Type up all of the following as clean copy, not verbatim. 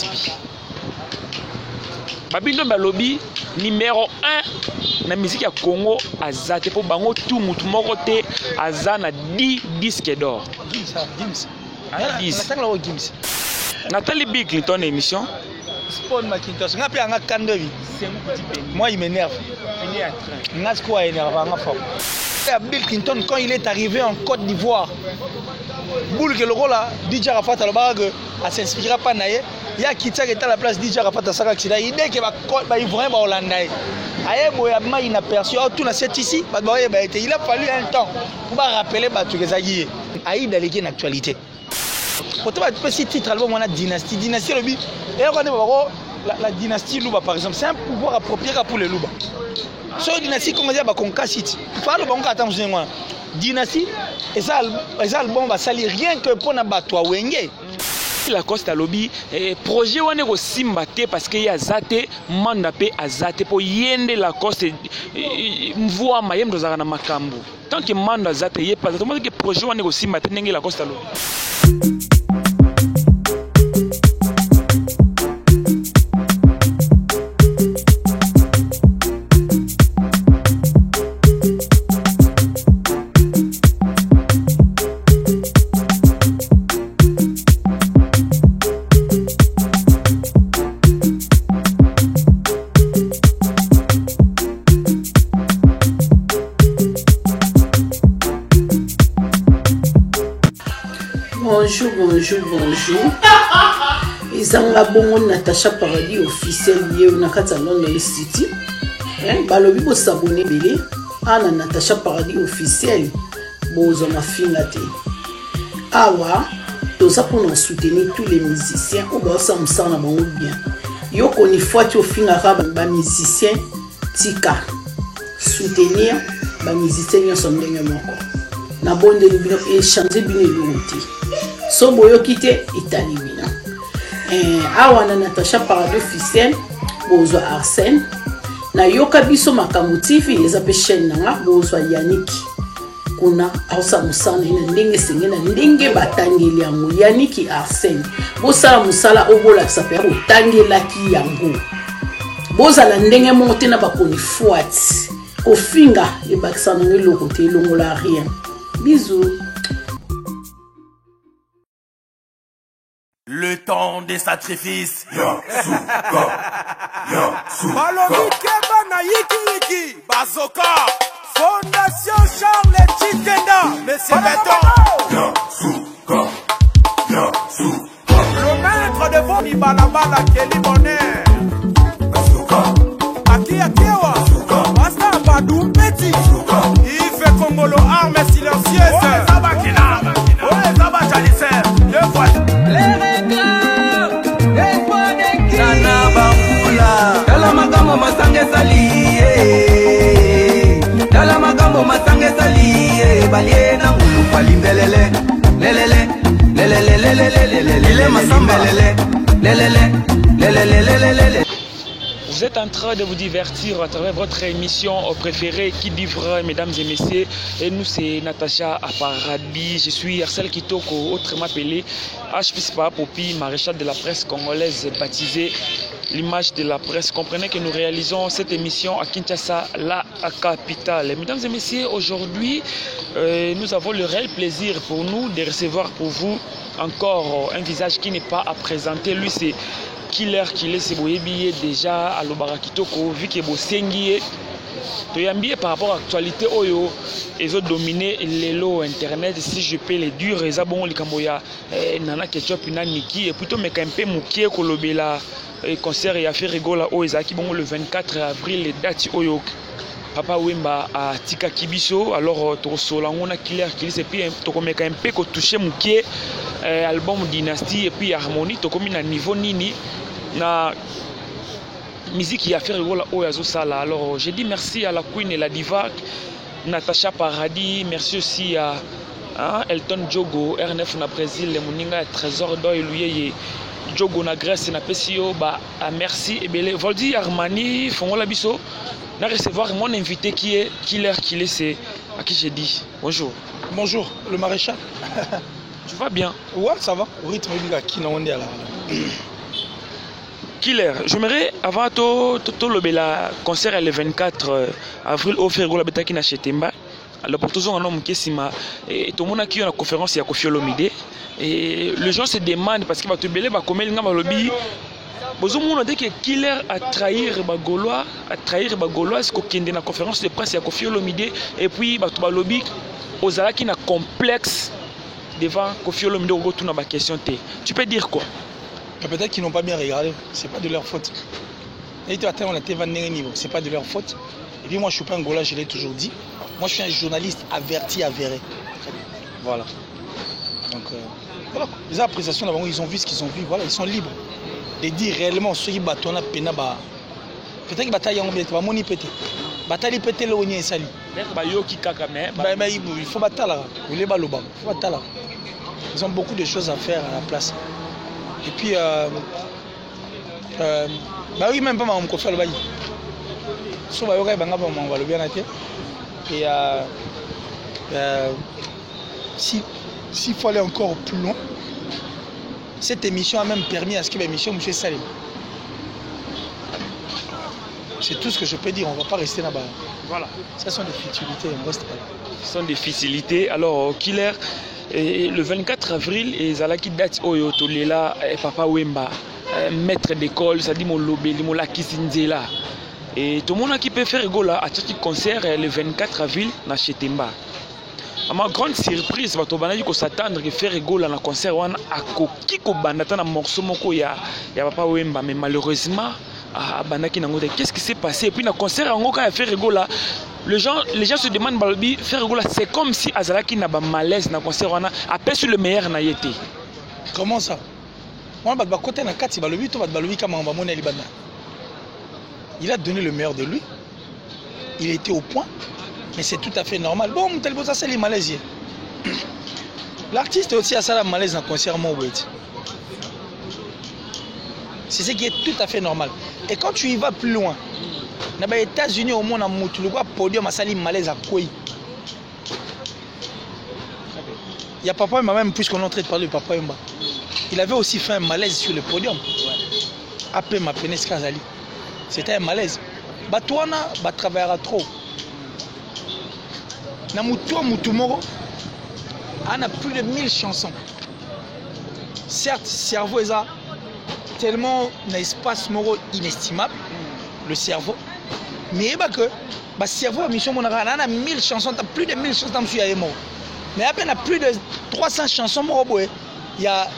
Tibi. Babindo Balobi, numéro 1 na musique ya Congo, Azate, pour bango tout mutu moko te, Azana 10 disques d'or. Gims. 10. Gims. Nathalie Bill Clinton émission. Spawn Macintosh. Moi, il m'énerve. Nasco énerve. Bill Clinton, quand il est arrivé en Côte d'Ivoire, Boule que le rôle là, DJ Rafat a s'inspirera pas naïe. Il y a qui est à la place DJ Rafat à Sarak. Il a idée qu'il va vraiment Hollandais. Aïe, il a perçu tout dans cette ici. Il a fallu un temps pour rappeler que les aïe. Aïe, d'aller une actualité. Quand on a un petit titre album, on a Dynastie. Dynastie, le but. Et la dynastie Louba, par exemple, c'est un pouvoir approprié pour les Louba. Sur la dynastie, comme on dit, on casse it. Il faut que attendre dynastie, et ça album va salir rien que pour Nabatwa Wenge. La Costa Lobby, projet on est aussi maté parce qu'il y a Zate, Mandapé à Zate pour yende la Costa, m'voit Mayem dans un makambo. Tant que Manda Zate y est pas, tout le monde que projet on est aussi maté n'engage la Costa Lobby. Bonjour. Ils ont la bonne Natacha Paradis officiel lié au London City. Balobi pour s'abonner belé. Ana Natacha Paradis officiel. Bozo ma finate. Awa, toza pour nous soutenir tous les musiciens. Ou ba ça na bango bien. Yo koni fois tu finira ba musicien tika. Soutenir ba musicien son ndenge moko. Na bonde libino échanger bien l'outil. So boyo kite Italie bina. Awa na Natacha Paradis officiel bozo Arsène na yoka biso makamotifi les apesheni nanga bozo Yannick kuna ausa musana ina ndenge sengena ndenge batangeli yango Yannick Arsène bosala musala obola sape otangela ki yango bozala ndenge monte na bakoni fuati kofinga ebakisana ngelo kote longola rien. Bisous. Le temps des sacrifices. Balobi Keba na Yiki Bazoka. Fondation Charles Chikenda. Monsieur Beton. Le maître de vos Nibalabala Kelly Bonner. Akiwa. Basta Badou Petit. Il fait Congolo armes silencieuses. Zabakina. Zabachalise. Deux fois. Dala magambo masange sali balie na ngulu palimbelele lelele masamba lelele. Vous êtes en train de vous divertir à travers votre émission préférée qui livre, mesdames et messieurs. Et nous, c'est Natacha Paradis. Je suis Arcel Kitoko, autrement appelé H.P.S.P.A. Popi, maréchal de la presse congolaise, baptisé l'image de la presse. Comprenez que nous réalisons cette émission à Kinshasa, la capitale. Mesdames et messieurs, aujourd'hui, nous avons le réel plaisir pour nous de recevoir pour vous encore un visage qui n'est pas à présenter. Lui, c'est Killer c'est boyebiye déjà à l'Obarakitoko, vu que bosengiye. Toyambiye par rapport à l'actualité oyo, ils ont dominé les lots internet, si je peux les dire, ils ont bon likamboya, nana ketchup na niki, et plutôt mekampe mukie kolobela, concert et affaire rigola o ezaki bon le 24 avril, les dates oyo. Papa Wemba à Tika Kibiso, alors Tosolangona Killer et puis Tokomeka un peu qu'on touche mukie, album Dynastie et puis Harmonie, Tokomi na niveau nini. Na musique qui a fait rigola oyazo sala. Alors j'ai dit merci à la Queen et la diva Natacha Paradis, merci aussi à Elton Diogo, R9 na Brésil, Moninga Trésor d'Oil lui Diogo na Grèce na Pesio ba merci et belé Voldi Armani Fongola Biso na recevoir mon invité qui est Killer c'est à qui j'ai dit bonjour. Bonjour le maréchal. Tu vas bien? Ouais, ça va. Au rythme du gars qui n'a pas là. Killer, j'aimerais avant tout le concert le 24 avril au Fergola Betaki na Chetemba. Alors pour tous un homme qui est et tout le monde qui a une conférence il y a Koffi Olomide et les gens se demandent parce qu'il va te belé va comme il ngamba lobby. Bozo monde dit que Killer a trahir Bagolois, est-ce qu'il y a une conférence de presse il y a Koffi Olomide et puis ba to lobby ozala qui na complexe devant Koffi Olomide au retour na ba question T. Tu peux dire quoi? Peut-être qu'ils n'ont pas bien regardé, c'est pas de leur faute. C'est pas de leur faute. Et puis moi je suis pas Angola, je l'ai toujours dit. Moi je suis un journaliste averti, avéré. Voilà. Donc voilà. Les appréciations là-bas, ils ont vu ce qu'ils ont vu, voilà, ils sont libres. Et dire réellement ceux qui battent on a pena ba. Peut-être qu'ils bataillent en bien, va moni pété. Bataille pété le onye sali. Il faut battre là. Il faut battre là. Ils ont beaucoup de choses à faire à la place. Et puis, bah oui, même pas mon Koffi Olomide. So bah yoga banga on va le bien acheter. Et s'il faut aller encore plus loin, cette émission a même permis à ce que l'émission Monsieur Salim. C'est tout ce que je peux dire. On va pas rester là-bas. Voilà. Ça sont des futilités. On reste pas là. Ce sont des futilités. Alors, Killer. Et le 24 avril, et Zalaki date Oyo Tolela, Papa Wemba, maître d'école, ça dit mon lobé, mon lakisinzela. Et tout le monde qui peut faire go là, à chaque concert le 24 avril, na Chetemba. À ma grande surprise, bato banadi ko s'attendre que faire go là na concert wana akoki ko bandata na morceau moko ya Papa Wemba, mais malheureusement, à bandaki nango qu'est-ce qui s'est passé? Et puis na concert en quand faire go là. Les gens se demandent Balobi faire gola, c'est comme si Azalaki n'a pas malaise dans le concert on a appelé sur le meilleur na yété. Comment ça? Moi ba côté na kati Balobi to Balobi kama on va mona libanda. Il a donné le meilleur de lui. Il était au point, mais c'est tout à fait normal. Bon, tel ça c'est les malaises. L'artiste aussi a ça la malaise dans le concert mon wait. C'est ce qui est tout à fait normal. Et quand tu y vas plus loin, dans les États-Unis, au monde, tu vois, podium, il malaise à quoi? Il y a Papa Wemba, même puisqu'on est en train de parler de Papa Wemba. Il avait aussi fait un malaise sur le podium. Après ma pénètre Kazali. C'était un malaise. Batouana, bat travaillera trop. Namutua Mutumoro, on a plus de 1000 chansons. Certes, cerveau est tellement un espace moral inestimable, le cerveau. Mais bah que le cerveau a mission mon a 1000 chansons, plus de 1000 chansons mais à peine à plus de 300 chansons il y a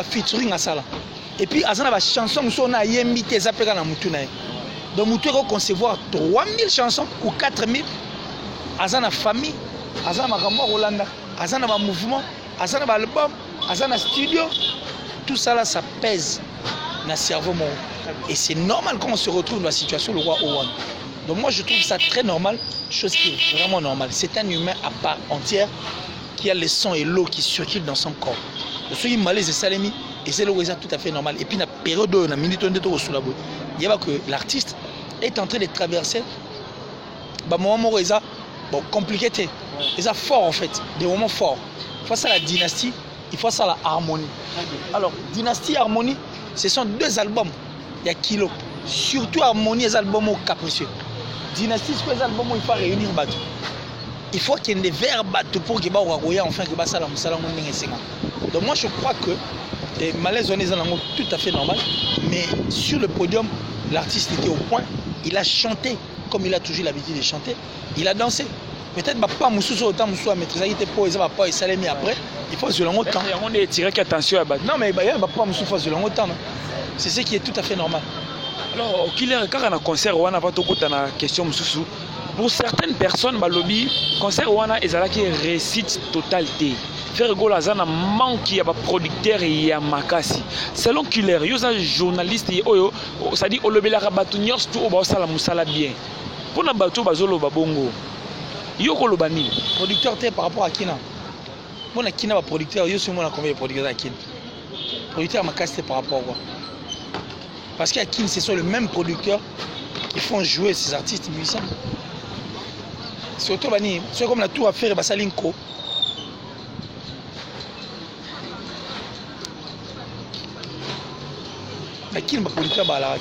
featuring à ça là. Et puis à ça la chanson on a invité ça peut dans mutu na. Donc mutu va concevoir 3000 chansons ou 4000 à ça la famille, à ça makambo Rolanda, à ça na mouvement, à ça na album, à ça na studio, tout ça là ça pèse dans le cerveau mon. Et c'est normal quand on se retrouve dans la situation le roi Owan. Donc moi je trouve ça très normal, chose qui est vraiment normale. C'est un humain à part entière qui a le sang et l'eau qui circulent dans son corps. Le soin malaise et salami et c'est le tout à fait normal. Et puis la période de la minute de sous la boue, il y a que l'artiste est en train de traverser bah moment bon compliqué, c'est fort en fait, des moments forts. Face à la dynastie, il faut ça la harmonie. Alors dynastie harmonie, ce sont deux albums. Il y a Kilo. Surtout harmonie les albums au capricieux. Dynastie, c'est les albums où il faut réunir Batou. Il faut qu'il y ait des verbes pour que Baouagoya enfin que Bassala Moussalam Donc moi je crois que les malaises on est tout à fait normal. Mais sur le podium, l'artiste était au point. Il a chanté comme il a toujours l'habitude de chanter. Il a dansé. Peut-être pas Moussou autant Moussou à maîtriser, il était pas et Salémi après. Il faut se l'en temps. On est tiré attention à Batou. Non mais il n'y a pas Moussou faut se l'en temps. C'est ce qui est tout à fait normal. Alors, Killer, quand on a un concert, on a une question. Pour certaines personnes, balobi, concert, on a une réussite totalité. Faire go la zana manque il y a producteur et il y a makasi. Selon Killer, il y a un journaliste ça dit olobela rabatu nyors tout au sala musala bien. Pour na batu bazolo babongo. Yo ko lobani producteur té par rapport à Kina. Bon na Kina ba producteur, yo sur moi na combien de producteurs à Kina. Producteur makasi par rapport à quoi? Parce qu'à Kin, ce sont les mêmes producteurs qui font jouer ces artistes musiciens. Surtout, c'est comme la tour à faire Bassalinko. Mais qui ne va producteur balara?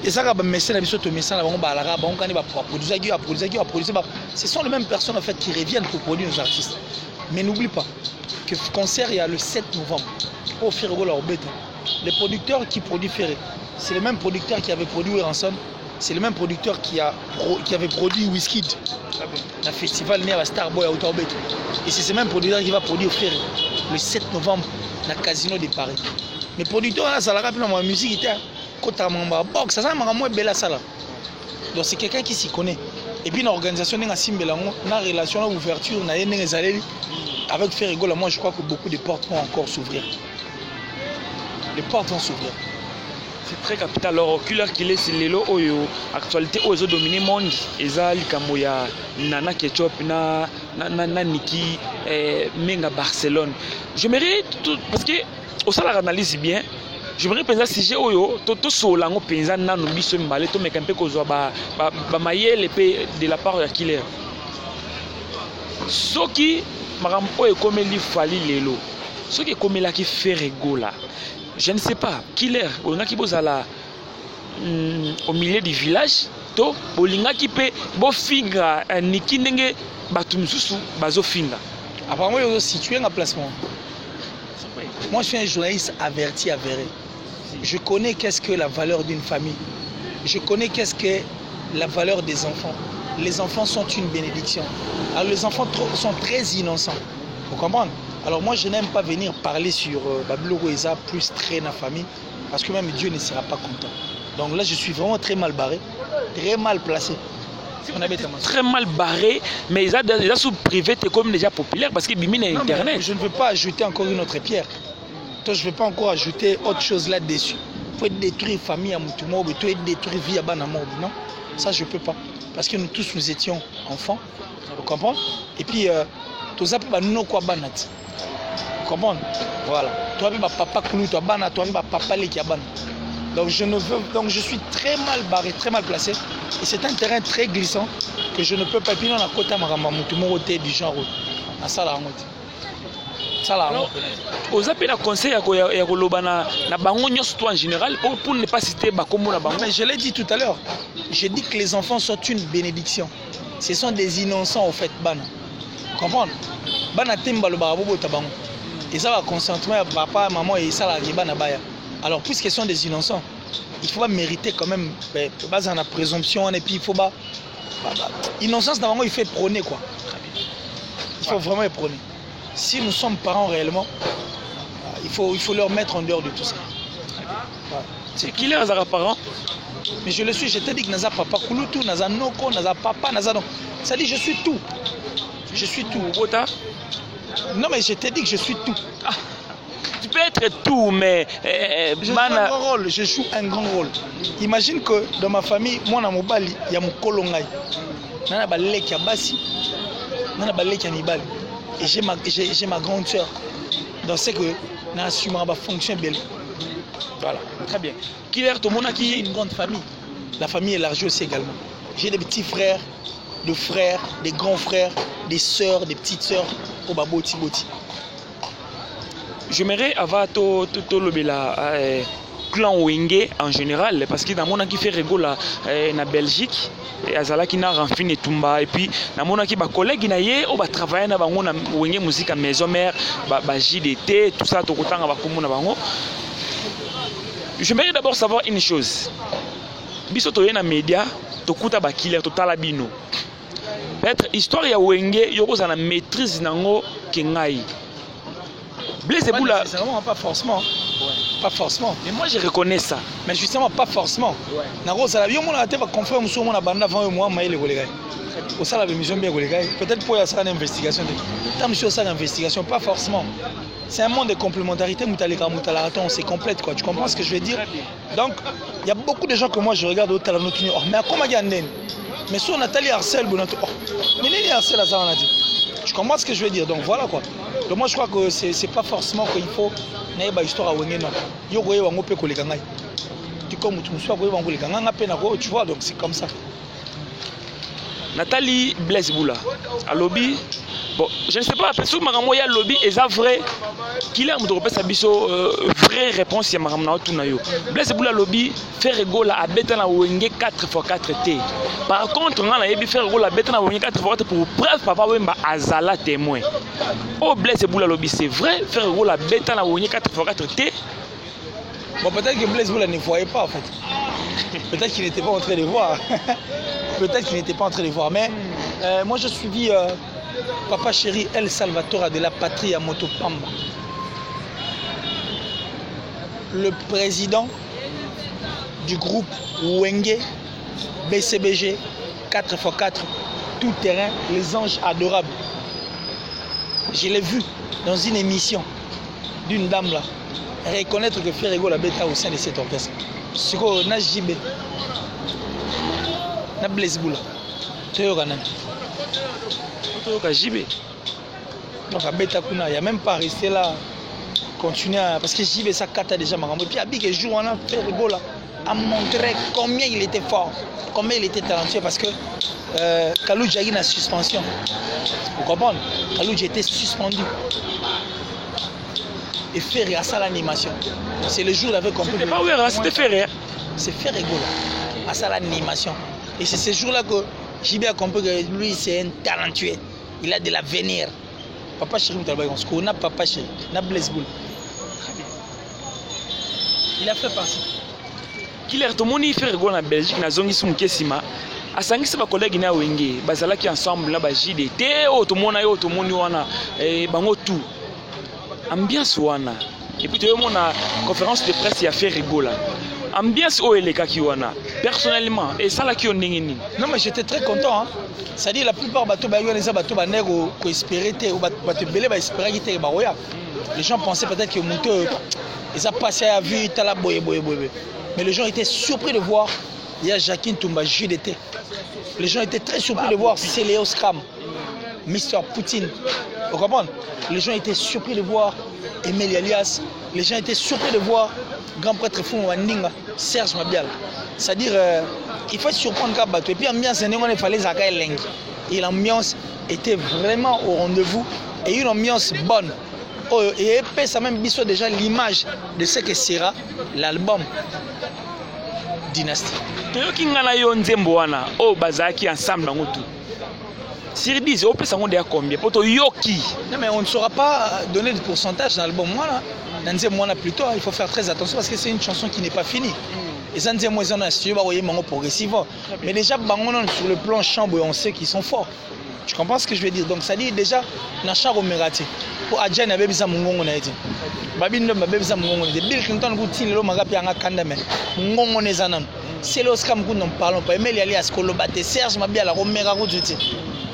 Et ça, quand médecin a besoin de médecin, on balara, on connaît pas produire, ce sont les mêmes personnes en fait qui reviennent pour produire nos artistes. Mais n'oublie pas que le concert il y a le 7 novembre. Au Ferrego la Obeta. Les producteurs qui produisent Ferré, c'est le même producteur qui avait produit Ransom, c'est le même producteur qui avait produit Wizkid. Le festival né à Starboy à Autobet. Et c'est ce même producteur qui va produire Ferré le 7 novembre dans le Casino de Paris. Les producteurs là, ça la rappelle ma musique était côté mamba box, ça m'a moins belle ça là. Donc c'est quelqu'un qui s'y connaît. Et puis l'organisation n'a Simbelango, na relation ouverture, na avec Ferrego là, moi je crois que beaucoup de portes vont encore s'ouvrir. Les portes vont s'ouvrir. C'est très capital. Alors, Killer qu'il est, c'est l'élo oyo actualité aux dominé monde. Eza likamoya Nana Ketchup na Niki Menga Barcelone. J'aimerais tout parce que au salaire analyse bien. J'aimerais penser si j'ai oyo tout solango pensa nanu biso mbale to mekampe kozwa ba mayele pe de la part de Killer. Soki marampo e comme li fali lelo. Soki comme la ki Ferrego là. Je ne sais pas, Killer, on a qui bozala au milieu du village, to bolinga qui peut bofinga niki nenge batumsusu bazofinga. Apparemment, il est situé en placement. Moi, je suis un journaliste averti, avéré. Je connais qu'est-ce que la valeur d'une famille. Je connais qu'est-ce que la valeur des enfants. Les enfants sont une bénédiction. Alors, les enfants sont très innocents. Vous comprenez? Alors moi je n'aime pas venir parler sur Babilo Goïza plus très dans la famille parce que même Dieu ne sera pas content. Donc là je suis vraiment très mal barré, très mal placé. Très mal barré, mais ils ont sous privé t'es comme déjà populaire parce que Bimine est internet. Je ne veux pas ajouter encore une autre pierre. Donc je ne veux pas encore ajouter autre chose là-dessus. Il faut détruire famille à Moutoumou, il faut détruire vie à Banamor. Non, ça je ne peux pas. Parce que nous tous nous étions enfants, vous comprenez? Et puis tout ça pour nous quoi banat. Comment? Voilà. Toi, papa Koulou, toi, bana, toi, papa Lekiabana. Donc je suis très mal barré, très mal placé. Et c'est un terrain très glissant que je ne peux pas. Puis on a côté Maramamoutoumoroté du genre. À ça la honte. Ça la honte. Aux appels à conseil à Kolobana, na bango nyos en général, pour ne pas citer Bakomo na bango. Mais je l'ai dit tout à l'heure. J'ai dit que les enfants sont une bénédiction. Ce sont des innocents au fait, bana. Comprendre? Bana timba le barabobo tabango. Et ça va consentement à papa, maman et ça la riba na baya. Alors puisqu'ils sont des innocents, il faut pas mériter quand même base en la présomption et puis il faut pas innocence normalement il fait prôner quoi. Il faut vraiment prôner. Si nous sommes parents réellement, il faut leur mettre en dehors de tout ça. Voilà. C'est qui les parents? Mais je le suis, je t'ai dit que naza papa kulutu, naza noko, naza papa, naza non. Ça dit je suis tout. Je suis tout. Non mais je t'ai dit que je suis tout. Ah, tu peux être tout mais je joue un grand rôle, je joue un grand rôle. Imagine que dans ma famille, moi dans mon bali, il y a mon kolongai. Nana balek ya basi. Nana balek ya mibali. Et j'ai ma grande sœur. Donc c'est que na assumera ma fonction belle. Voilà, très bien. Qui est ton monaki? J'ai une grande famille. La famille est large aussi également. J'ai des petits frères, des frères, des grands frères, des sœurs, des petites sœurs. Au baboti boti. J'aimerais avoir tout le clan Wenge en général parce que dans mon qui fait rigola na Belgique et azala qui na Ranfine Tumba et puis dans mon qui ba collègue na yé on va travailler na bango na Wenge musique à maison mère ba JDT tout ça to kotanga ba komuna bango. J'aimerais d'abord savoir une chose. Biso to na média to kuta ba Killer to tala bino. Peut-être histoire ya Wenge yoko za na maîtrise nango kengai. Blaise Boula. Pas forcément. Ouais. Pas forcément. Mais moi je reconnais ça. Mais justement pas forcément. Naro ça la bien mon até va confrère muso mon banda avant moi maïle golega. Au ça la mission bien golega. Peut-être pour y avoir une investigation. Tant monsieur ça l'investigation pas forcément. C'est un monde de complémentarité mutalaraton, c'est complète quoi. Tu comprends ce que je veux dire? Donc il y a beaucoup de gens que moi je regarde au talent oh mais comment il y a mais sur Nathalie Arcel bonato. Mais Nathalie Arcel à ça on a dit. Tu comprends ce que je veux dire? Donc voilà quoi. Donc moi je crois que c'est pas forcément qu'il faut n'ayez histoire à Wenge non. Yo goye wango pe koleka ngai. Tu comme tu me sois goye wango koleka ngai pe na go tu vois donc c'est comme ça. Nathalie Blaise Boula. À lobby Bon, je ne sais pas, parce que il y a lobby et ça vrai. Qu'il a vraie réponse, il y a Maramna Tunayo. Blaise Boula lobby, faire rigolo à Betana Wenge 4x4 T. Par contre, on a faire rigolo à Betana Wenge 4x4 pour preuve, papa Wemba Azala témoin. Oh, Blaise Boula lobby, c'est vrai, faire rigolo à Betana Wenge 4x4 T. Bon, peut-être que Blaise Boula ne voyait pas en fait. Peut-être qu'il n'était pas en train de voir. Peut-être qu'il n'était pas en train de voir. Mais moi, je suivis Papa Chéri El Salvatore de la patrie à Motopamba. Le président du groupe Wenge, BCBG, 4x4, tout terrain, les anges adorables. Je l'ai vu dans une émission d'une dame là, reconnaître que Ferrego la bêta au sein de cet orchestre. Ce qu'on a JB, na Blaise Boula, tu es au Ghana. JB. Donc à bêta kuna, il n'y a même pas resté là. Continuer à... Parce que JB ça cata déjà Marambo. Et puis Abik et jour on a fait rigolo à montrer combien il était fort, combien il était talentueux parce que Kalou Djagui a suspension. Vous comprenez? Kalou Djagui était suspendu. Et Ferré à ça l'animation. C'est le jour avec compris. C'était pas Ouera, c'était Ferré. C'est Ferré rigolo à ça l'animation. Et c'est ce jour-là que JB a compris que lui c'est un talentueux. Il a de l'avenir. Papa Chéri Moutalbaï, on a Papa Chéri, on a Blaise Boula. Il a fait partie. Qu'il est retourné faire rigolo en Belgique, na zongi sumkesima. Asangi c'est ma collègue na Wenge, bazala qui ensemble là ba JDT, otomona yo otomoni wana bango tout. Ambiance wana. Et puis tu vois mon conférence de presse il a fait rigolo. Ambiance au eleka ki wana. Personnellement et ça là qui on ningini. Non mais j'étais très content hein. C'est-à-dire la plupart bateaux ba yo les bateaux ba nego ko espérer té ou bateau belé ba espérer qui té ba roya. Les gens pensaient peut-être que Monto ils a passé à vue tala boye. Mais les gens étaient surpris de voir il y a Jacqueline Toumba JDT. Les gens étaient très surpris de voir Céléo Scram, Mr Poutine. Vous comprenez? Les gens étaient surpris de voir Emile Alias. Les gens étaient surpris de voir grand prêtre Fou Wandinga, Serge Mabial. C'est-à-dire il faut surprendre qu'à battre. Et puis l'ambiance, il fallait Zakaï Leng. Et l'ambiance était vraiment au rendez-vous et une ambiance bonne. Et ça même biso déjà l'image de ce que sera l'album Dynastie. Toyoki ngana yo nzembo wana o bazaki ensemble dans tout. Sur 10, on peut s'en dire combien? Poto yoki. Non mais on ne saura pas donner de pourcentage dans l'album moi là. Dans nzembo wana plutôt, il faut faire très attention parce que c'est une chanson qui n'est pas finie. Et ça nzembo ils en a studio ba voyer mango progressivement. Mais déjà bangonon sur le plan chambre on sait qu'ils sont forts. Tu comprends ce que je veux dire? Donc ça dit déjà na charo merati. Pour Adjan na bebisa mungongo na eti. Babindo ba bebisa mungongo de Bill Clinton ku tini lo magapi anga kanda me. Mungongo neza nanu. C'est le scam que nous parlons pas. Emile Alias Kolobate, Serge Mabia la Romera Route.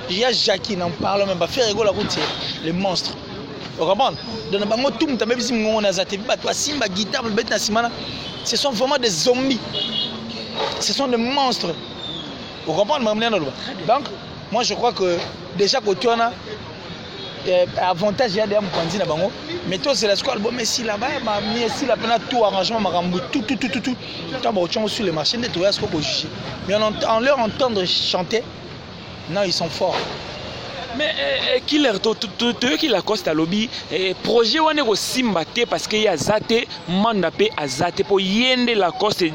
Il y a Jackie n'en parle même pas. Faire rigolo la route, les monstres. Vous comprenez? Dans le bango tout le même si on a zaté, toi Simba guitare, le bête na simana. Ce sont vraiment des zombies. Ce sont des monstres. Vous comprenez? Donc moi je crois que déjà que tu en as avantage il y a des ampanzi na bango mais toi c'est la squale bon mais si là-bas mais si la peine tout arrangement marambo tout quand bon tu sur le marché de toi est-ce qu'on peut juger mais en leur entendre chanter non ils sont forts. Mais killer qui la costa lobby projet wane ko simba te parce que ya zate manda pe azate po yende la costa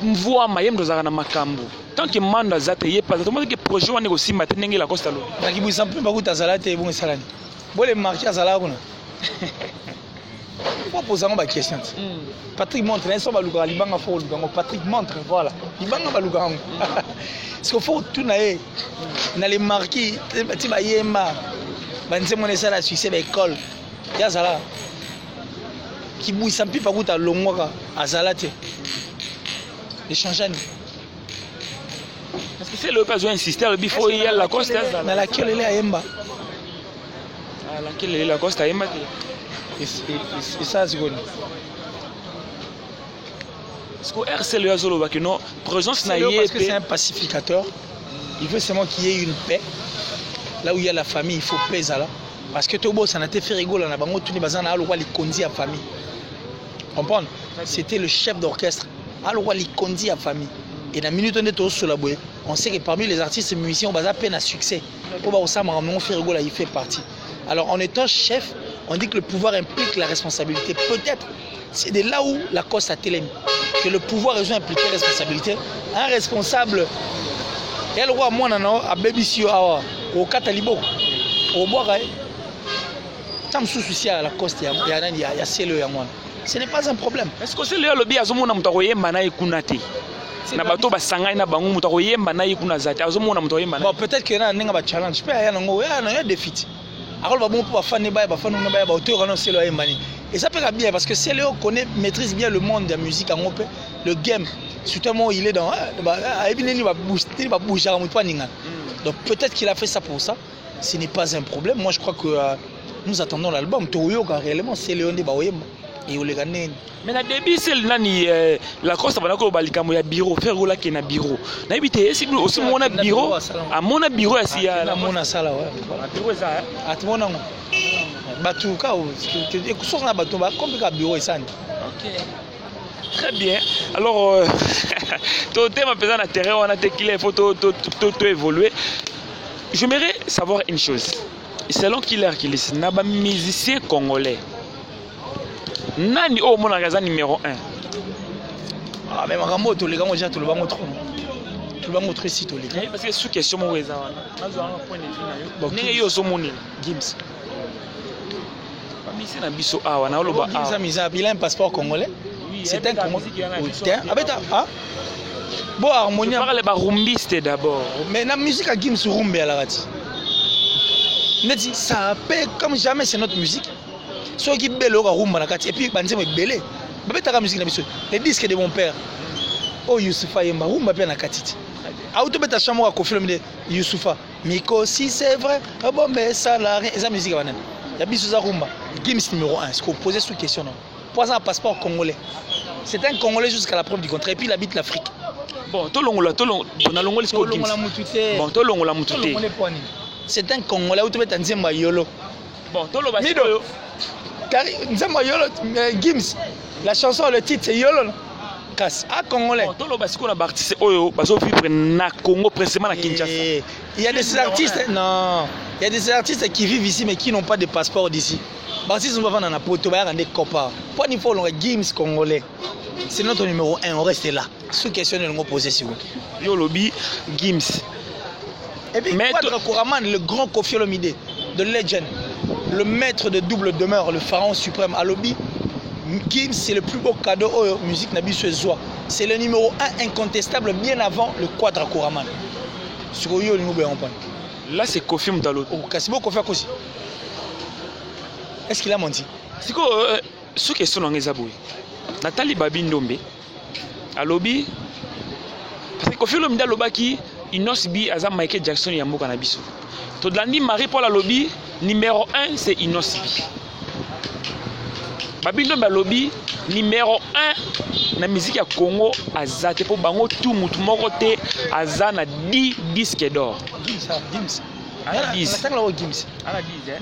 mvua mayem dozaka na makambo tant que manda zate ye pas autrement que projet wane ko simba te ndenge la costa lobbyaki bu sample ba kuta zalate bon salani bo le marqué azala kuna faut poser une question. Patrick montre un son baluga libanga fo lugango Patrick montre voilà libanga balugango parce qu'il faut tout naé na les marqués ti ba yemba banze mona ça la succès ba école ya zala ki bui sampi pa kuta longwaka azalate échangeani parce que c'est l'occasion d'insister le bifo il y a la costa na laquelle elle est yemba à laquelle elle est la costa yemba et ça c'est quoi? Parce que RCL Yazolo va que non présence na parce que c'est un pacificateur. Il veut seulement qu'il y ait une paix. Là où il y a la famille, il faut paix là. Parce que Tobo ça n'a été fait rigoler na bango tuni bazana alo li kondi à famille. Comprendre? C'était le chef d'orchestre. Alo li kondi à famille. Et la minute on est sur la boue. on sait que parmi les artistes musiciens, on a peine à succès. Il fait partie. Alors en étant chef, on dit que le pouvoir implique la responsabilité. Peut-être, c'est de là où la cause a télé, que le pouvoir résout impliquer la responsabilité. Un responsable, et le roi moi à Bébisio, au Catalibo, au Bois, tam souci à la cause, il y a Célio et moi. Ce n'est pas un problème. Est-ce que c'est le lobby à Zomona Mutaroye Manaï Kunate? Nabato Basanga na Bangu Mutaroye Manaï Kunazate, à Zomona Mutaroye Manaï. Bon, peut-être qu'il y a un challenge. Il y a des défis. Alors, on va faire des défis. Et ça peut être bien parce que Célio maîtrise bien le monde de la musique en Europe, le game. Surtout, il est dans. Il va bouger. Donc, peut-être qu'il a fait ça pour ça. Ce n'est pas un problème. Moi, je crois que nous attendons l'album. Toyo, réellement, Célio n'est pas. Et on les gagne. Mais na début c'est la costa banako balikamo ya bureau faire rola qui na bureau. Na ibité si aussi mon bureau à mon bureau ici à mon sala ouais. Bureau ça. À tout mon nom. Batuka et que ça na batu ba compliqué bureau ça. OK. Très bien. Alors tout thème pesant na terrain on a te qu'il faut tout évoluer. J'aimerais savoir une chose. Selon Killer Kilis, na ba musicien congolais. Nani au mon magasin numéro 1. Ah mais makambo to les gars déjà tout le bango trop. Tout le bango trop si to les gars. Parce que sous question mo weza wana. Nazo un point de vue na yo. Donc nenge yo so moni Gims. Ba misi na biso awa na oloba awa. Gims a mis il a un passeport congolais. C'est un congolais. Abeta ah. Bon harmonie. On parle ba rumbiste d'abord. Mais la musique à Gims rumbe à la radio. Neti ça paie comme jamais c'est notre musique. Ceux qui bellent au rumba na kati et puis banze me belé babeta ka musique na biso les disques de mon père oh Youssoufa yemba rumba pe na kati auto beta chambre ko film de Youssoufa Miko si c'est vrai bon mais ça la esa musique banane ya biso za rumba Gims numéro 1 est-ce qu'on posait sous question non pour un passeport congolais c'est un congolais jusqu'à la preuve du contraire et puis il habite l'Afrique bon to longola na longola sko Gims bon to longola mutute c'est un congolais auto beta nzemba yolo bon to lo ba Gims, la chanson, le titre c'est Yolo. Casse à Congolais. Il y a des artistes, non, il y a des artistes qui vivent ici mais qui n'ont pas de passeport d'ici. Baptiste, on va vendre un apôtre, on va rendre des copains. Pour une fois, Gims Congolais. C'est notre numéro 1, on reste là. Sous question de nous poser sur vous. Yolobi, Gims. Et puis, Quadra Kouraman, le grand Kofi Olomide, de Legend. Le maître de double demeure, le pharaon suprême à lobby. Gims, c'est le plus beau cadeau aux musiques Nabisu Zoa. C'est le numéro 1 incontestable bien avant le Quadra Kouraman. Là, c'est Kofi Mtalo. Est-ce qu'il a menti? C'est quoi ce question dans les abouis? Nathalie Babindombe à lobby. Parce que Kofi Olomide Lobaki, il n'a pas Azam Michael Jackson et Yambo Kanabiso. Todlandi Marie-Paul à lobby. Numéro 1, c'est Inosibi. Babindo Balobi, numéro 1, la musique à Congo, à Zate, pour Bango, tout le monde à Zana 10 disques d'or. Gims. À 10. Gims.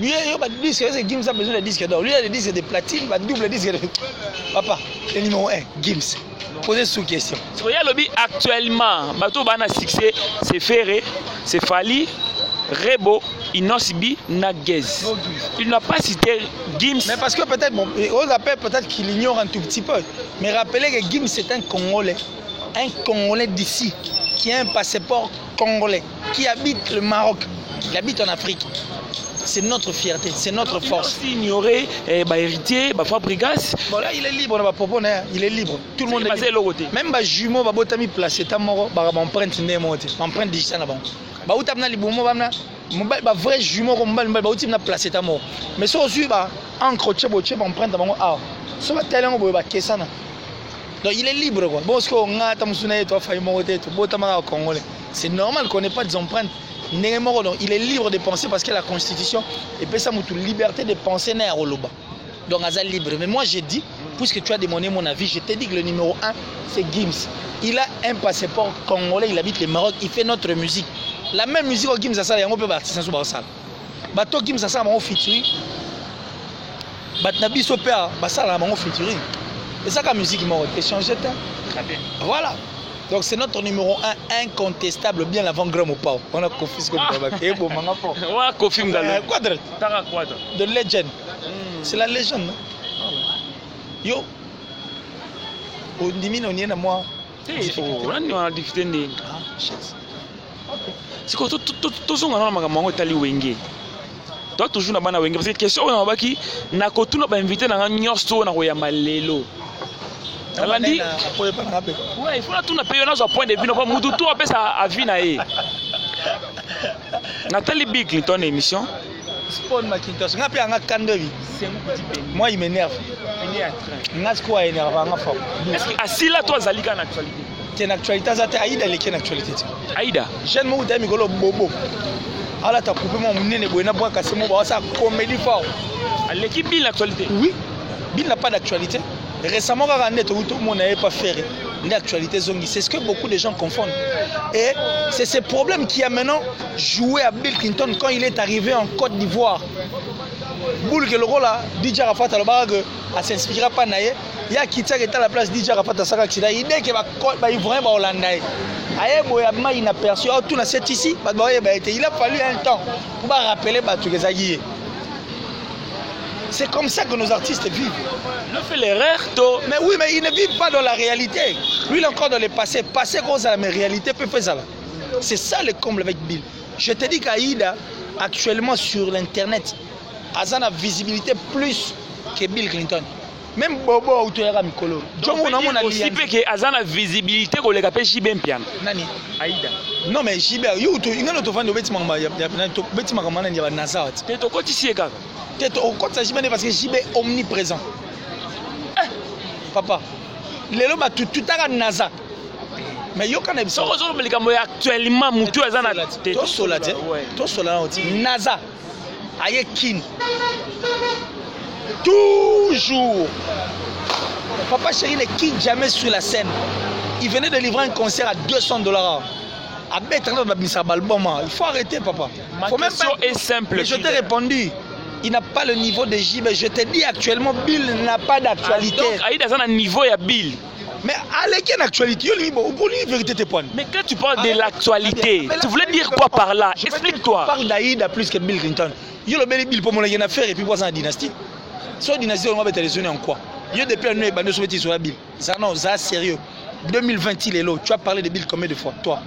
Lui, Gims a besoin de disques d'or. Lui, il a des disques de platine, double disque de. Papa, le numéro 1, Gims. Posez sous question. Ce qu'il y a lobby actuellement, Bato Bana succès, c'est Ferré, c'est Fali, Rebo, Inosibi, Naguez. Il n'a pas cité Gims. Mais parce que peut-être, bon, on appelle peut-être qu'il ignore un tout petit peu. Mais rappelez que Gims c'est un Congolais d'ici, qui a un passeport congolais, qui habite le Maroc, il habite en Afrique. C'est notre fierté, c'est notre force. Il a ignoré, héritier, Fabrigas. Bon là, il est libre, il est libre. Tout le monde est libre. Même les jumeaux, ils placé empreinte digitale. Bah vrai jumeau comme bah outil na placé ta mort mais so aussi bah encre chebo empreinte bango ah so ba tellement boy ba kesana donc il est libre quoi bon ce qu'on a ta musuna to fa imo te to bota ma congolais c'est normal qu'on n'ait pas des empreintes némo donc il est libre de penser parce que la constitution et puis ça mutu liberté de penser na roloba donc azal libre mais moi j'ai dit puisque tu as demandé mon avis je t'ai dit que le numéro 1 c'est Gims il a un passeport congolais il habite le Maroc il fait notre musique. La même musique au Gims Sasa, il y a un peu d'artistes sur le salle. Bato Gims Sasa, mon featuring. Batnabi Sopéa, Bassala, mon featuring. Et ça, la musique, m'a échangé. Très bien. Voilà. Donc c'est notre numéro 1 incontestable, bien avant Grand Mopao. On a confisqué le tabac. Et bon, manga fort. Ouais, Kofi Mgalou. Quadre. Tara Quadre. De Legend. C'est la légende. Yo. On dit on y est à moi. On a difficulté. Ah, shit. C'est quoi tout ça on a maman tali wenge. Toi toujours na bana wenge parce que question on va qui na ko tout na ba invité na nyosto na ko ya malelo. Alandi. Ouais, il faut la tout na payer dans un point de vue, pas mutu tout après ça à vie na e. Nathalie Bill Clinton émission. Spawn Macintosh. Ngapi anga kandevi. Moi il m'énerve. Ngasko a énervé anga fort. Est-ce que asila toi zalika na actualité? C'est une actualité ça Aïda les une actualité. Aïda. Jeune mo utami golo bobo. Ala ta coupé mon nene boina boa kasemo ba ça comédie fort. L'équipe Bill l'actualité. Oui. Bill n'a pas d'actualité. Récemment, tout le monde n'avait pas fait l'actualité zongi. C'est ce que beaucoup de gens confondent. Et c'est ce problème qui a maintenant joué à Bill Clinton quand il est arrivé en Côte d'Ivoire. Boule que le rôle là, DJ Arafat à ne s'inspirera pas naïe. Il y a qui est à la place DJ Arafat à Saka Kida. Il dit que va Ivoirien va Hollandais. Aïe, boyama inaperçu. Tout na c'est ici. Il a fallu un temps pour rappeler tous les aguillés. C'est comme ça que nos artistes vivent. Il fait l'erreur, toi. Mais oui, mais ils ne vivent pas dans la réalité. Lui, il est encore dans le passé. Passé cause à la réalité peut faire ça. C'est ça le comble avec Bill. Je te dis qu'Aïda, actuellement sur l'internet, a une visibilité plus que Bill Clinton. Même Bobo Autoyara Mikolo. John Mouna aussi peut que Azana visibilité qu'on les appelle JB Pian. Nani? Aïda. Non mais JB, il y a autre fan de Betty Mamba, il y a Betty Mamba, il y a Nazar. Tu es au côté ici, gars. Tu es au côté JB parce que JB est omniprésent. Papa, les lois tout à Nazar. Mais il y a quand même ça. Actuellement, Moutou Azana. Toi solade, toi solade, Nazar, Ayekin. Toujours. Papa Chéri ne quitte jamais sur la scène. Il venait de livrer un concert à $200. Il faut arrêter, papa. Ma question est simple. Mais je t'ai répondu. Il n'a pas le niveau de JB. Je t'ai dit actuellement, Bill n'a pas d'actualité. Donc, Aïda a un niveau, il y a Bill. Mais allez, quelle actualité? Pour lui, vérité, tes points. Mais quand tu parles de l'actualité, tu voulais dire quoi par là? Explique-toi. Je parle d'Aïda plus que Bill Clinton. Il y a le bel Bill pour mon affaire et puis pour ça, la dynastie. Soit dynastie, on va être raisonné en quoi? Il y a depuis un an, il y a sur la Bill. Ça, non, ça, sérieux. 2020, il est là. Tu as parlé de Bill combien de fois? Toi?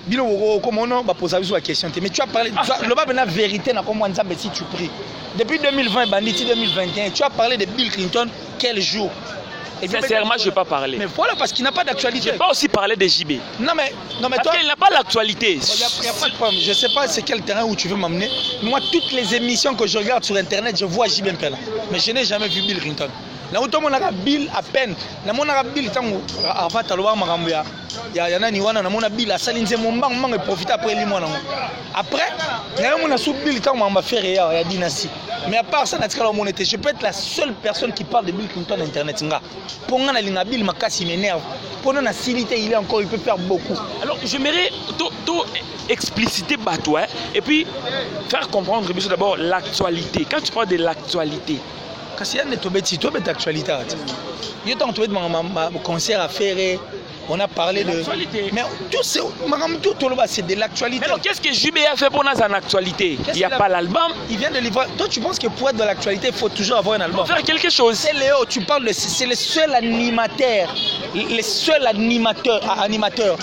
Bill, comment on va poser la question? Mais tu as parlé. Le bas, la vérité, si tu pries. Depuis 2020, Banditi 2021, tu as parlé de Bill Clinton quel jour? Et sincèrement, je ne vais pas parler. Mais voilà, parce qu'il n'a pas d'actualité. Je ne vais pas aussi parler de JB. Non, mais parce toi. qu'il n'a pas l'actualité. Il n'y a pas de problème. Je ne sais pas c'est quel terrain où tu veux m'amener. Moi, toutes les émissions que je regarde sur Internet, je vois JB Mpela. Mais je n'ai jamais vu Bill Clinton. Là où tout le monde a Bill à peine. Là où on a Bill, avant de le il y a nani wana na mona Bill a salinze mon bang et profiter après lui moi après on a sous Bill tant on m'a fait réa ya dynastie mais à part ça je peux être la seule personne qui parle de Bill Clinton internet nga pour nga na linga Bill makasi m'énerve pour nous na silité il est encore il peut faire beaucoup. Alors j'aimerais tout expliciter toi et puis faire comprendre d'abord l'actualité. Quand tu parles de l'actualité, parce qu'il y a une actualité. Il y a un concert à faire. On a parlé de. Mais tout c'est de l'actualité. Alors qu'est-ce que JB a fait pour nous en actualité? Il n'y a pas l'album. Il vient de livrer. Toi, tu penses que pour être de l'actualité, il faut toujours avoir un album? Faire quelque chose. C'est Léo, tu parles de. C'est le seul animateur. Le seul animateur.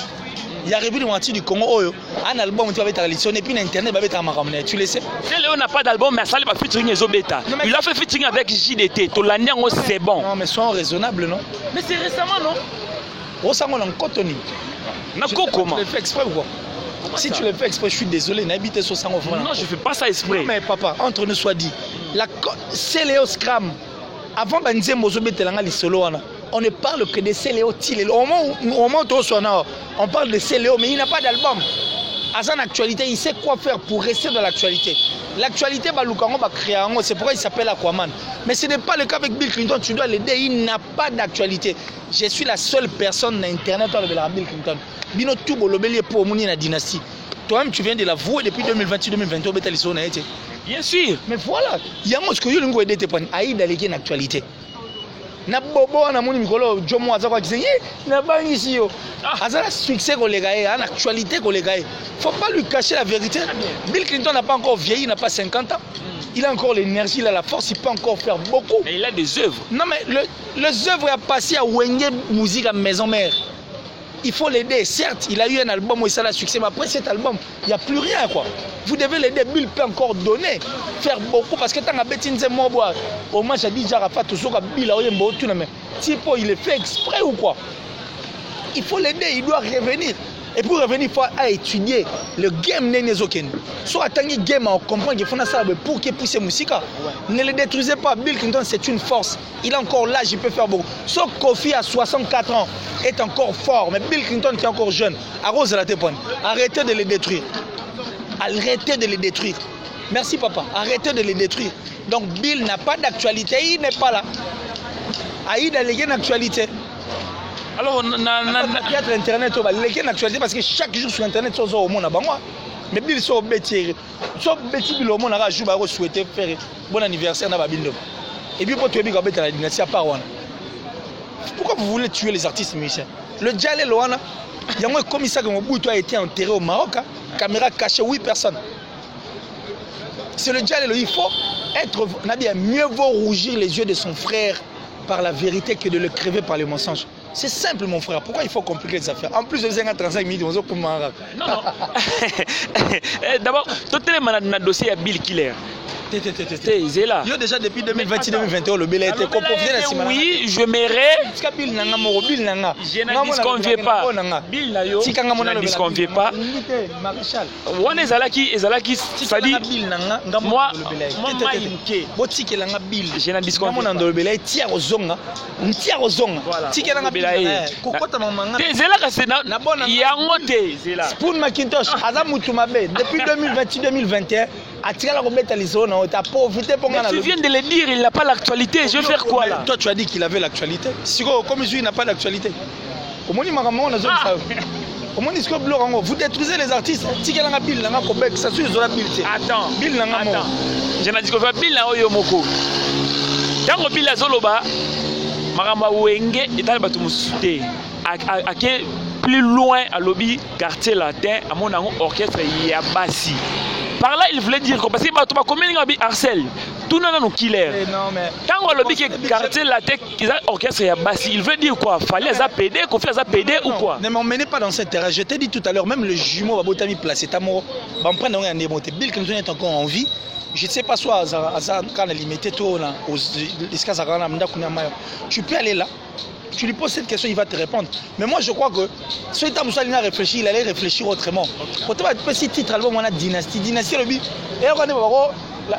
Il y a République moitié du Congo. Un album, tu vas être à l'édition et puis Internet va être à Maramne. Tu le sais? Léo n'a pas d'album, mais ça va featuring Ezobeta. Il a fait featuring avec JDT. Tolaniango, c'est bon. Non, mais soyons raisonnables, non? Mais c'est récemment, non? Tu le fais exprès ou quoi? Si tu le fais exprès, je suis désolé, n'habite sur 100 francs. Non, je ne fais pas ça exprès. Mais papa, entre nous soit dit, c'est Léo Scram. Avant Benzemo Zobetelanga Lisolo, on ne parle que de Céléo Tilé. Au moment où on parle de Céléo, mais il n'a pas d'album. À son actualité, il sait quoi faire pour rester dans l'actualité. L'actualité, c'est pourquoi il s'appelle Aquaman. Mais ce n'est pas le cas avec Bill Clinton, tu dois l'aider, il n'a pas d'actualité. Je suis la seule personne d'Internet qui a Bill Clinton. Bino tout bolobeli pour mon la dynastie. Toi-même, tu viens de la vouer depuis 2020-2021. Bien sûr. Mais voilà, il y a un mot que je veux aider tes points. Aïda, il y a une actualité. na bobo na moni mikolo jomo azako kisengi na bangisi yo azala succès koleka ye en actualité koleka ye faut pas lui cacher la vérité. Bill Clinton n'a pas encore vieilli, il n'a pas 50 ans. Il a encore l'énergie, il a la force, il peut encore faire beaucoup. Mais il a des œuvres. Non mais les œuvres a passé à Wenge musique à maison mère. Il faut l'aider. Certes, il a eu un album où il a succès, mais après cet album, il n'y a plus rien quoi. Vous devez l'aider. Bill peut encore donner, faire beaucoup parce que tant que Betinze Moboa, au moins j'ai dit Jarafat, tout ça, Bill a eu un beau tout mais Tipo il est fait exprès ou quoi? Il faut l'aider, il doit revenir. Et pour revenir, il faut étudier le game Nenezoken. Soit attendre game, on comprend qu'il faut ça pour qu'il puisse musique. Ne le détruisez pas. Bill Clinton, c'est une force. Il a encore l'âge, il peut faire beaucoup. Sauf Kofi à 64 ans est encore fort. Mais Bill Clinton qui est encore jeune, arrose la tête. Arrêtez de les détruire. Arrêtez de les détruire. Merci papa. Arrêtez de les détruire. Donc Bill n'a pas d'actualité. Il n'est pas là. Aïd a une actualité. Alors, théâtre internet, il actualité parce que chaque jour sur internet, il y a au monde. Mais Bill, il y a des bêtises. Il y a des gens qui souhaité faire bon anniversaire. Et puis, pour tuer la dynastie, à part. Pourquoi vous voulez tuer les artistes musiciens? Le Djalé Loana, il y a un commissaire qui a été enterré au Maroc, caméra cachée, 8 personnes. C'est le Djalé Loana. Il faut être. Mieux vaut rougir les yeux de son frère par la vérité que de le crever par les mensonges. C'est simple mon frère, pourquoi il faut compliquer les affaires? En plus de 35 minutes, on se dit non. D'abord, tout le dossier à Bill Killer. Il y a déjà depuis 2020-2021, le Bill a été composé. Oui, je m'aimerais. Je ne disconviens pas. Bill Nayo, je ne disconviens pas. On est là qui, ça dit, moi, je ne disconviens pas. Tu viens de le dire, il n'a pas l'actualité. Je vais faire quoi là? Toi, tu as dit qu'il avait l'actualité. Comme il n'a pas d'actualité. Vous détruisez les artistes. Attends. Je n'ai dit que Bill n'a pas Yomoko. Tant que Bill a Zoloba, Marama Wenge est allé battre Moussouté. À plus loin à lobby, quartier latin, à mon orchestre Yabassi. Par là, il voulait dire que parce que tu vas combien de harcèle, tout le monde nous killer. Quand on lobby que quartier latin, orchestre Yabassi, il veut dire quoi? Fallait les PD, qu'on fait les PD ou quoi? Ne m'emmenez pas dans cette terrain. Je t'ai dit tout à l'heure, même le jumeau va mis placé. Tamoro, va me prendre un démonté. Bill Clinton est encore en vie. Je ne sais pas soit quand il limité tout là, tu peux aller là. Tu lui poses cette question, il va te répondre. Mais moi, je crois que ce temps où il a réfléchi, il allait réfléchir autrement. Quand tu as un petit titre, album, on a dynastie. Dynastie, le but. Et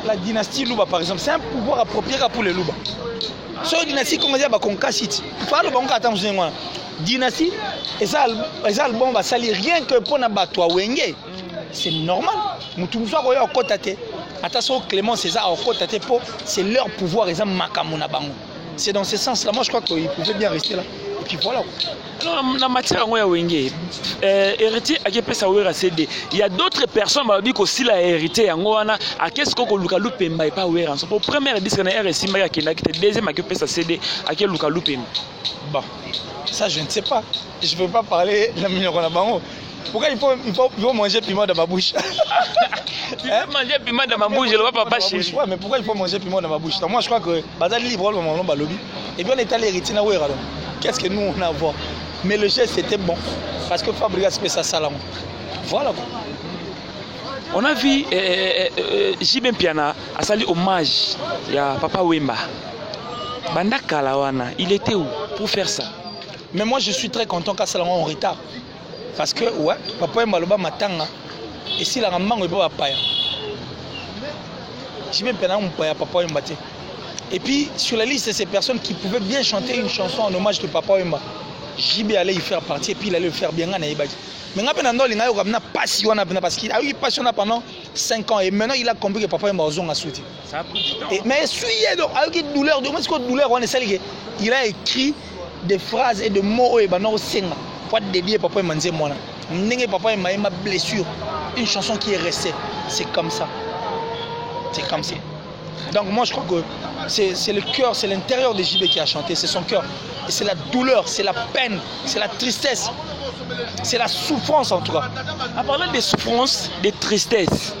la dynastie Louba, par exemple, c'est un pouvoir approprié pour les Louba. Sur une dynastie, comme on dit, on casse it. Il faut aller au Banque. Dynastie, et ça, album va salir rien que pour Nabatwa Wenge. C'est normal. Moutoumsoa, on a côté. Attention, Clément César, c'est leur pouvoir, ils ont Makamuna Bango. C'est dans ce sens-là, moi je crois qu'il pouvait bien rester là. Et puis voilà. Alors, en matière de Wenge, héritier à CD. Il y a d'autres personnes qui disent aussi la hérité en Goana. À qu'est-ce qu'on a loupé mais pas ouvert. Pour première disque na RSI mais qui deuxième à que CD à quel Luka loupé. Bon, ça je ne sais pas. Je ne veux pas parler de la million qu'on a bango. Pourquoi il faut manger piment dans ma bouche? Tu peux manger piment dans ma bouche, je ne vois pas chérie. Ouais, mais pourquoi il faut manger piment dans ma bouche? Donc moi je crois que Bazal libre le moment lobby. Et puis on est allé hériter na Ouera. Qu'est-ce que nous on a à voir? Mais le geste c'était bon parce que Fabregas fait ça salam. Voilà. On a vu Jibem Piana a sali hommage à Papa Wemba. Banda Kalawana, il était où pour faire ça? Mais moi je suis très content qu'à Salama en retard. Parce que, ouais, Papa Wemba Loba Matanga, et si la maman est pas paya. J'ai même pas Papa Wemba. Et puis, sur la liste de ces personnes qui pouvaient bien chanter une chanson en hommage de Papa Wemba, JB allait y faire partie et puis il allait le faire bien. Mais maintenant, parce qu'il a eu passion pendant 5 ans et maintenant il a compris que Papa Wemba a soutenu. Ça a pris du temps. Mais avec une douleur, il a écrit des phrases et des mots et pour dédier Papa Wemba Nzemwana. Papa Wemba ma blessure, une chanson qui est restée. C'est comme ça. C'est comme ça. Donc moi je crois que c'est le cœur, c'est l'intérieur de JB qui a chanté, c'est son cœur. Et c'est la douleur, c'est la peine, c'est la tristesse, c'est la souffrance en tout cas. En parlant de souffrance, de tristesse,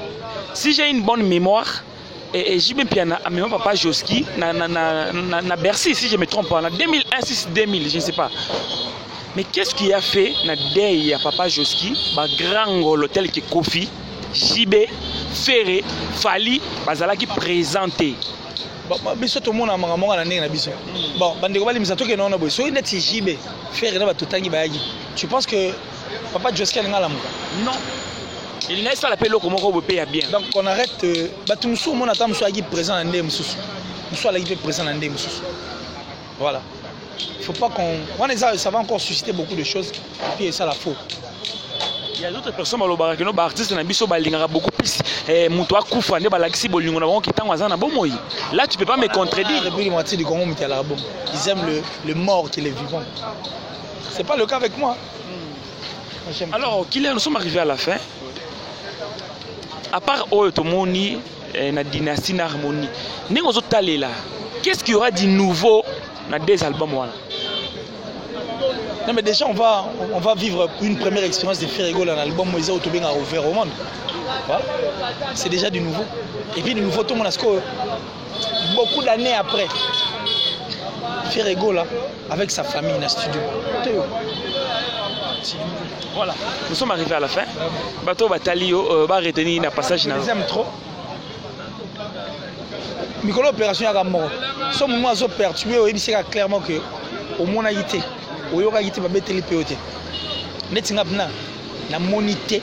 si j'ai une bonne mémoire, et JB Piana a même papa Joski, na Bercy si je me trompe pas, en 2001, 2000, je ne sais pas. Mais qu'est-ce qui a fait na deuil à papa Joski, ba grand l'hôtel qui Kofi, JB, Ferré, Fali, bazala qui présenté. Biso tout le monde a mangé la nez na biso. Bon, bande ko bali misato ke non na boy. So net JB, Ferré na ba totangi ba yagi. Tu penses que papa Joski a ngala muka? Non. Il n'est pas l'appel comme on peut bien. Donc on arrête. Tout le monde attend monsieur Agui présent en Ndé Moussous. Monsieur Agui présent en Ndé Moussous. Voilà. Il ne faut pas qu'on. Ça va encore susciter beaucoup de choses. Et puis ça la faute. Il y a d'autres personnes qui sont artistes qui ont beaucoup plus. Là, tu ne peux pas me contredire. Depuis la moitié du Congo, ils aiment le mort qui est vivant. Ce n'est pas le cas avec moi. Alors, nous sommes arrivés à la fin. À part Oyotomoni, la dynastie d'harmonie, qu'est-ce qu'il y aura de nouveau dans des albums? Non mais déjà on va vivre une première expérience de Ferrego dans l'album Moïse Autobing a ouvert au monde. Voilà. C'est déjà du nouveau. Et puis du nouveau tout le monde a beaucoup d'années après. Ferrego là, avec sa famille dans le studio. Voilà, nous sommes arrivés à la fin. Bateau Batalio va retenir un passage. Je les aime trop. Mikolo opération à Gamoro. Ce moment où perturbé, il sait clairement que au monde a été, au yoga été va mettre les POT. Netinga bna na monité,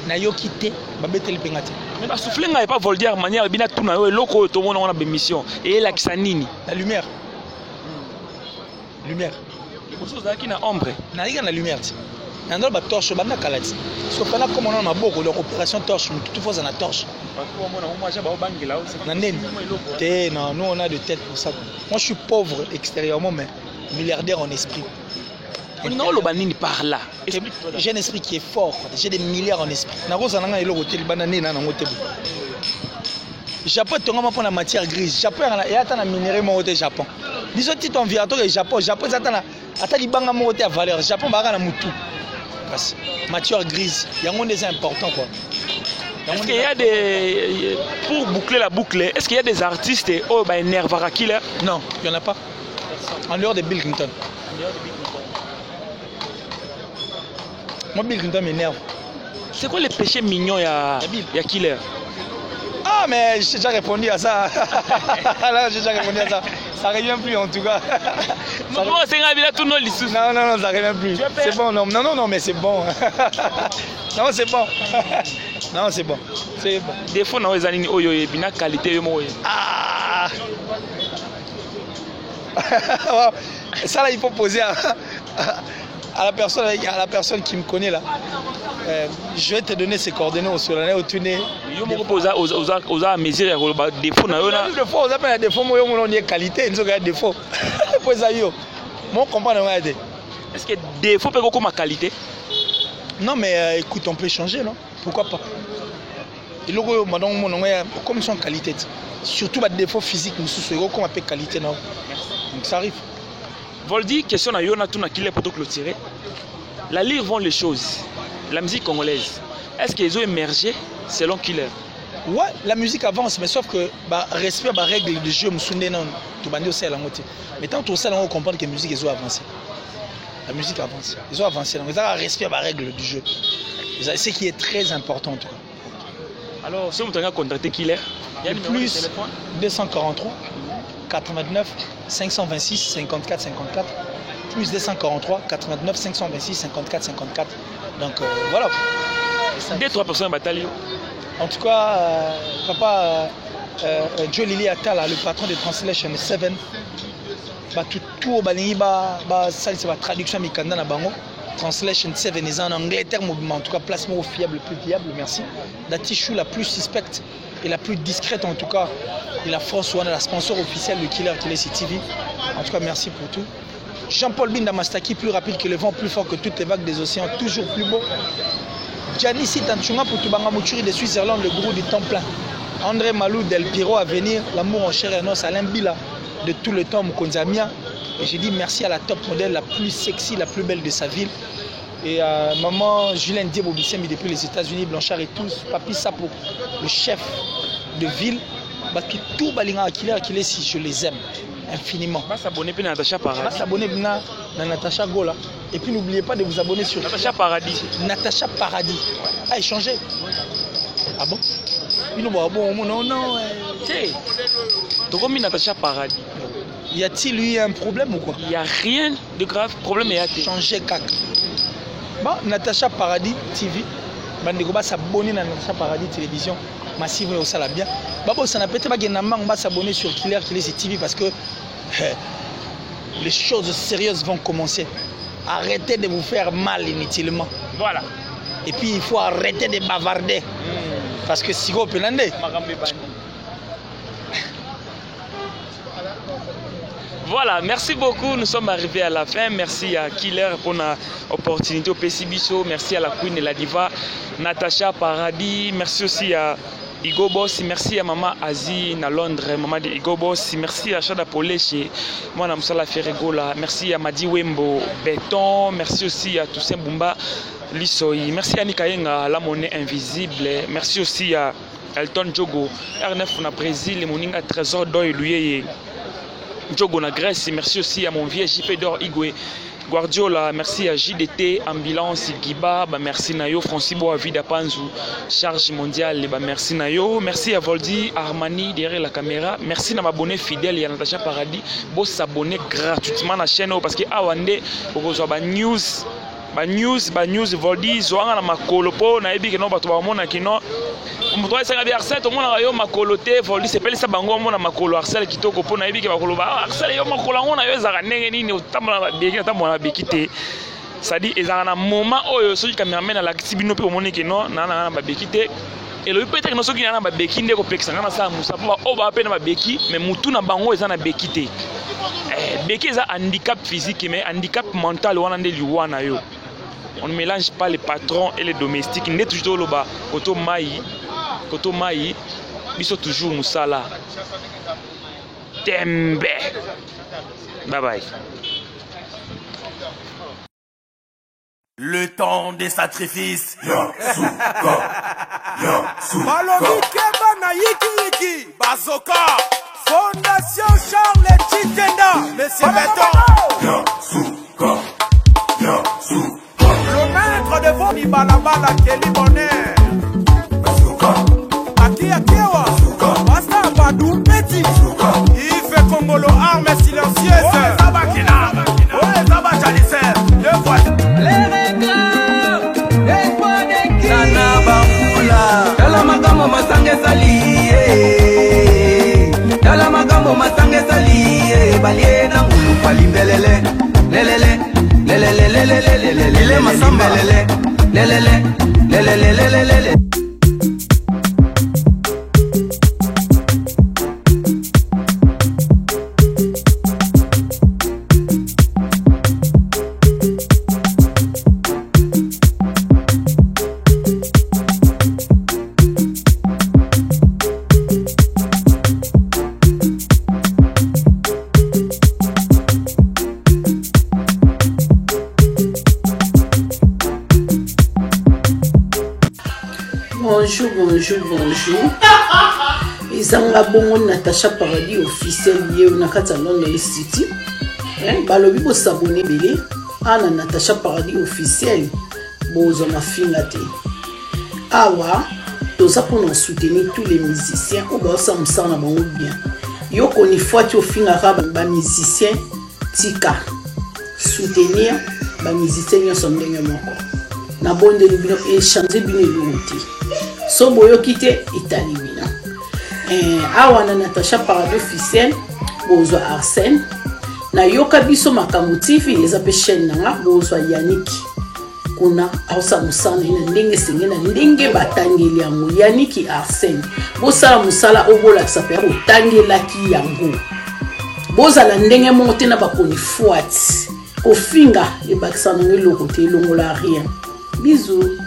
na yokité, va mettre les pengate. Mais la souffle n'a pas volé de manière bien tout na yo loko tout le monde a une mission et la kisanini. La lumière. Lumière. Quelque chose là qui na ombre. Na liga na lumière. Na ndo ba torche ba na kalati. So pendant comme on a maboko l'opération torche, tout fois na torche. Non, nous on a de tête pour ça. Moi je suis pauvre extérieurement mais milliardaire en esprit. Non, le banini par là. J'ai un esprit qui est fort, j'ai des milliards en esprit. Japon est pour la matière grise. Japon est un minerai au Japon. Disons que tu en viens au Japon. Japon est à valeur. Japon est à mutu. Matière grise. Il y a des importants quoi. Est-ce qu'il y a des. Pour boucler la boucle, est-ce qu'il y a des artistes oh, bah, Nervara Killer? Non, il n'y en a pas. En dehors de Bill Clinton. Moi, Bill Clinton m'énerve. C'est quoi les péchés mignons il y a Killer? Ah, mais j'ai déjà répondu à ça. Là, j'ai déjà répondu à ça. Ça ne revient plus en tout cas. Non, non, ça ne revient plus. C'est bon, non, mais c'est bon. Non, c'est bon. Non, c'est bon. C'est bon. Des fois, on a une qualité. Ah. Ça, là, il faut poser à la personne qui me connaît là. Je vais te donner ses coordonnées au solennel au tunnel. Je vais poser aux mesures des défauts. Des fois, on appelle des défauts, on a qualité, on a des défauts. Moi, je comprends. Est-ce que des défauts peuvent avoir ma qualité? Non, mais écoute, on peut changer, non? Pourquoi pas? Et là, comme ils sont en qualité, surtout les défauts physiques, comme on appelle qualité, non? Donc ça arrive. Voldy, question à Yona Tuna Killer pour clôturer. La lire vont les choses. La musique congolaise, est-ce qu'ils ont émergé selon Killer? Ouais, la musique avance, mais sauf que respect la règle de jeu, mais tant que ça, on comprend que la musique ils ont avancé. La musique avance. Ils ont avancé. Donc, ils ont respect la règle du jeu. C'est ce qui est très important. Alors, si vous avez contacté Killer, il y a plus 243 89 526 54 54 plus 243 89 526 54 54. Donc voilà. 2-3 personnes bataillon. En tout cas, papa Joe Lili Atala, le patron de Translation 7, tout au balingi ça c'est la traduction mikanda na bango. Translation 7 est en Angleterre, en tout cas placement fiable, le plus viable, merci. La Tichou la plus suspecte et la plus discrète en tout cas. Et la France, on a la sponsor officielle de Killer TV. En tout cas, merci pour tout. Jean-Paul Binda Mastaki, plus rapide que le vent, plus fort que toutes les vagues des océans, toujours plus beau. Gianni Sitanchunga pour Tubanga Mouchuri de Suisse-Irlande, le gourou du temps plein. André Malou Del Piro à venir, l'amour en chair et en os, Alain Bila de tout le temps, Mkonzamia. Et j'ai dit merci à la top modèle, la plus sexy, la plus belle de sa ville. Et maman Julien Diabobissemi depuis les États-Unis, Blanchard et tous, Papi Sapo, le chef de ville, parce que tout Balinga Akile, si je les aime infiniment. Va s'abonner à Natacha Paradis. Va s'abonner à Natacha Gola. Et puis n'oubliez pas de vous abonner sur Natacha Paradis. Natacha Paradis. Ah, échanger. Ah bon? Non. Donc, on Natacha Paradis. Y a-t-il eu un problème ou quoi? Il n'y a rien de grave. Problème est changer cac. Bon, Natacha Paradis TV. Bandeko va s'abonner à Natacha Paradis Télévision. Massive au sala bien. Babo, ça n'a peut-être pas on va s'abonner sur Killer TV parce que les choses sérieuses vont commencer. Arrêtez de vous faire mal inutilement. Voilà. Et puis il faut arrêter de bavarder. Parce que si vous penandez. Voilà, merci beaucoup. Nous sommes arrivés à la fin. Merci à Killer pour l'opportunité au PCBiso. Merci à la Queen et la Diva, Natacha Paradis. Merci aussi à Igo Boss. Merci à Maman Azie à Londres, Maman de Igo Boss. Merci à Chada Polé chez moi, Namsala Ferregola. Merci à Madi Wembo Béton. Merci aussi à Toussaint Bumba Lissoy. Merci à Nikayenga, la monnaie invisible. Merci aussi à Elton Djogo, R9 na Brésil, Moninga Trésor d'Oy Louye. Djogo na Grèce, merci aussi à mon vieux JP d'Or Igwe Guardiola, merci à JDT, Ambulance, Giba, merci Nayo, Francibo, Avida Panzou, Charge Mondiale, merci Nayo, merci à Voldi, Armani derrière la caméra, merci à m'abonner fidèle et à Natacha Paradis, pour s'abonner gratuitement à la chaîne parce que Awande, pour que vous news. News Voldi zoanga na makolo po na ebi ke no bato ba mona kino muto esa ka bi Arsèle to mona yo makolo te Voldi sepeli sa bango mona makolo Arsèle kitoko po na ebi ke bakolo ba Arsèle yo makolo ngona yo ezaka ndenge nini otambola ba beki otambola ba beki te sadi ezaka na moment oyo soki cameraman ala kitibino pe omoni ke no na ba beki te et le peut-être no soki na ba beki ndeko pekisa na sa musa po o ba pe na ba beki mais mutu na bango eza na beki te beki eza handicap physique mais handicap mental wana nde liwana yo. On ne mélange pas les patrons et les domestiques. N'est toujours le bas. Koto Maï, ils sont toujours Moussala. Tembe. Bye bye. Le temps des sacrifices. Balobi Keba na Yiki Bazoka. Fondation Charles Chitenda. Monsieur Béton. Le maître de vos Balabala Kelly Bonnet. Aki Akewa. Basta Badou Petit. Il fait Congolo armes silencieuses. Ouais, Zabakina. Ouais, Zabachalisser. Deux fois. Les réclames. Les points d'équipe. Nana Bamboula. Dalamagamo Masange Sali. Dalamagamo Masange Sali. Baliena Mulu Palimbelele. Lelele. Lele masamba lele. Bonjour. Ezanga bongo Natacha Paradis officiel ye na kata London City. Balobi bo s'abonner belé ana Natacha Paradis officiel bozo na finga te. Awa toza pour nous soutenir tous les musiciens ou ba sa msana bango bien. Yo koni fois au finga ba musiciens tika soutenir ba musiciens yo sondenge moko. Na bonde libino échanger bino looti. So boyo kite Italie bina. Awa na Natacha Paradis officiel bozo Arsène na yoka biso makambo TV les ape chaîne nanga bozo Yannick kuna ausa musana ina ndenge sengena ndenge batangeli yango Yannick Arsène bosala musala obola sape otangelaki yango bozala ndenge monte na bakoni fuati kofinga ebakisa nango eloko te elongola rien bisous.